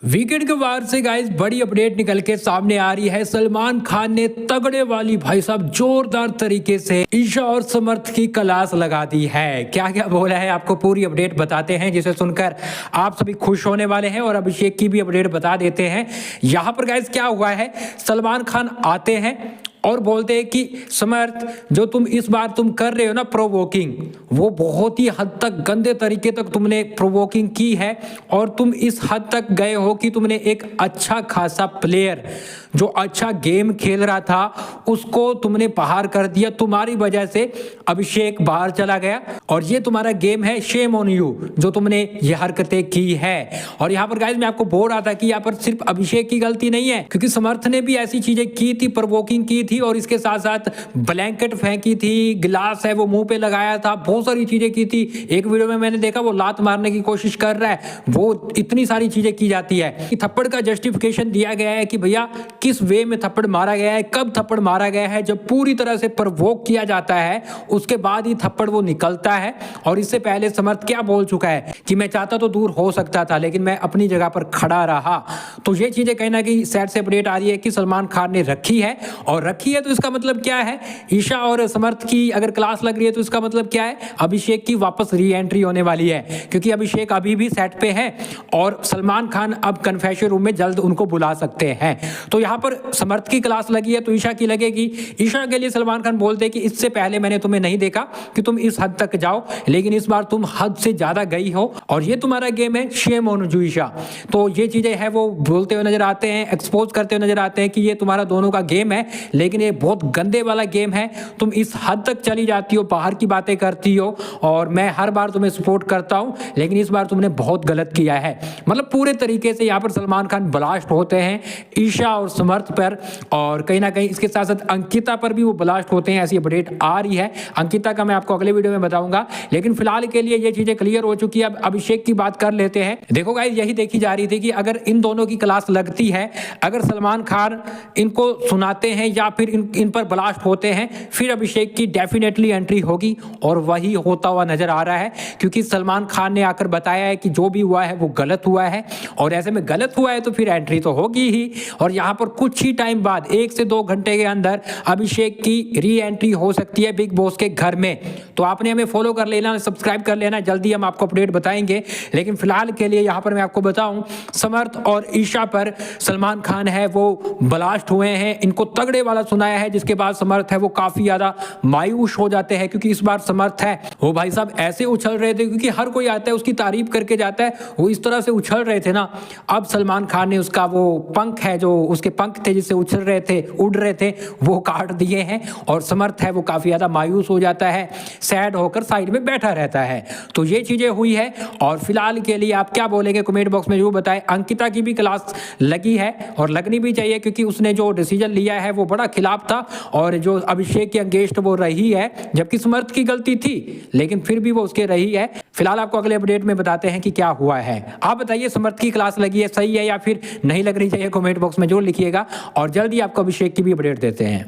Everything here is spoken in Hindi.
वीकेंड के बाद से गाइस बड़ी अपडेट निकल के सामने आ रही है। सलमान खान ने तगड़े वाली भाई साहब जोरदार तरीके से ईशा और समर्थ की क्लास लगा दी है। क्या क्या बोला है आपको पूरी अपडेट बताते हैं, जिसे सुनकर आप सभी खुश होने वाले हैं। और अभिषेक की भी अपडेट बता देते हैं। यहाँ पर गाइस क्या हुआ है, सलमान खान आते हैं और बोलते हैं कि समर्थ जो तुम इस बार तुम कर रहे हो ना प्रोवोकिंग, वो बहुत ही हद तक गंदे तरीके तक तुमने प्रोवोकिंग की है। और तुम इस हद तक गए हो कि तुमने एक अच्छा खासा प्लेयर जो अच्छा गेम खेल रहा था उसको तुमने बाहर कर दिया। तुम्हारी वजह से अभिषेक बाहर चला गया और ये तुम्हारा गेम है। शेम ऑन यू जो तुमने ये हरकतें की है। और यहाँ पर गाइस मैं आपको बोल रहा था कि यहाँ पर सिर्फ अभिषेक की गलती नहीं है, क्योंकि समर्थ ने भी ऐसी चीजें की थी, प्रोवोकिंग की थी और इसके साथ साथ ब्लैंकेट फेंकी थी, गिलास है वो मुंह पे लगाया था, बहुत सारी चीजें की थी। एक वीडियो में मैंने देखा वो लात मारने की कोशिश कर रहा है। वो इतनी सारी चीजें की जाती है कि थप्पड़ का जस्टिफिकेशन दिया गया है कि भैया किस वे में थप्पड़ मारा गया है, कब थप्पड़ मारा गया है। जब पूरी तरह से प्रोवोक किया जाता है उसके बाद ही थप्पड़ वो निकलता है। और इससे पहले समर्थ क्या बोल चुका है कि मैं चाहता तो दूर हो सकता था लेकिन मैं अपनी जगह पर खड़ा रहा। तो ये चीजें कहीं ना कहीं सैड से अपडेट आ रही है कि सलमान खान ने रखी है। और रखी है तो इसका मतलब क्या है, ईशा और समर्थ की अगर क्लास लग रही है तो इसका मतलब क्या है, अभिषेक की वापस री एंट्री होने वाली है। क्योंकि अभिषेक अभी भी सेट पे है और सलमान खान अब कन्फेशन रूम में जल्द उनको बुला सकते हैं। तो यहाँ पर समर्थ की क्लास लगी है तो ईशा की लगेगी। ईशा के लिए सलमान खान बोलते हैं कि इससे पहले मैंने तुम्हें नहीं देखा कि तुम इस हद तक जाओ, लेकिन इस बार तुम हद से ज्यादा गई हो और ये तुम्हारा गेम है। Shame on you Isha. तो ये चीजें हैं वो बोलते हुए नजर आते हैं, एक्सपोज करते हुए नजर आते हैं कि ये तुम्हारा दोनों का गेम है, लेकिन ये बहुत गंदे वाला गेम है। तुम इस हद तक चली जाती हो, बाहर की बातें करती हो और मैं हर बार तुम्हें सपोर्ट करता हूं, लेकिन इस बार तुमने बहुत गलत किया है। मतलब पूरे तरीके से यहाँ पर सलमान खान ब्लास्ट होते हैं ईशा और समर्थ पर। और कहीं ना कहीं इसके साथ साथ अंकिता पर भी वो ब्लास्ट होते हैं, ऐसी अपडेट आ रही है। अंकिता का मैं आपको अगले वीडियो में बताऊंगा, लेकिन फिलहाल के लिए ये चीजें क्लियर हो चुकी है। अब अभिषेक की बात कर लेते हैं। देखो गाइस यही देखी जा रही थी कि अगर इन दोनों की क्लास लगती है, अगर सलमान खान इनको सुनाते हैं या फिर इन पर ब्लास्ट होते हैं, फिर अभिषेक की डेफिनेटली एंट्री होगी और वही होता हुआ नजर आ रहा है। क्योंकि सलमान खान ने आकर बताया है कि जो भी हुआ है वो गलत हुआ है और ऐसे में गलत हुआ है तो फिर एंट्री तो होगी ही। और यहाँ पर कुछ ही टाइम बाद 1 से 2 घंटे के अंदर अभिषेक की री एंट्री हो सकती है बिग बॉस के घर में। तो आपने हमें फॉलो कर लेना, सब्सक्राइब कर लेना, जल्दी हम आपको अपडेट बताएंगे। लेकिन फिलहाल के लिए यहाँ पर मैं आपको बताऊं, समर्थ और ईशा पर सलमान खान है वो ब्लास्ट हुए हैं, इनको तगड़े वाला सुनाया है, जिसके बाद समर्थ है वो काफी ज्यादा मायूस हो जाते हैं। क्योंकि इस बार समर्थ है वो भाई साहब ऐसे उछल रहे थे, क्योंकि हर कोई आता है उसकी तारीफ करके जाता है, वो इस तरह से उछल रहे थे ना। अब सलमान खान ने उसका वो पंख है, जो उसके पंख थे जिससे उछल रहे थे, उड़ रहे थे, वो काट दिए हैं। और समर्थ है वो काफी ज्यादा मायूस हो जाता है, सैड होकर साइड में बैठा रहता है। तो ये चीजें हुई है। और फिलहाल के लिए आप क्या बोलेंगे कमेंट बॉक्स में जरूर बताएं। अंकिता की भी क्लास लगी है और लगनी भी चाहिए, क्योंकि उसने जो डिसीजन लिया है वो बड़ा खिलाफ था और जो अभिषेक की अगेंस्ट वो रही है, जबकि समर्थ की गलती थी लेकिन फिर भी वो उसके रही है। फिलहाल आपको अगले अपडेट में बताते हैं कि क्या हुआ है। आप बताइए समर्थ की क्लास लगी है, सही है या फिर नहीं लग रही चाहिए, कमेंट बॉक्स में जरूर लिखिएगा। और जल्दी आपको अभिषेक की भी अपडेट देते हैं।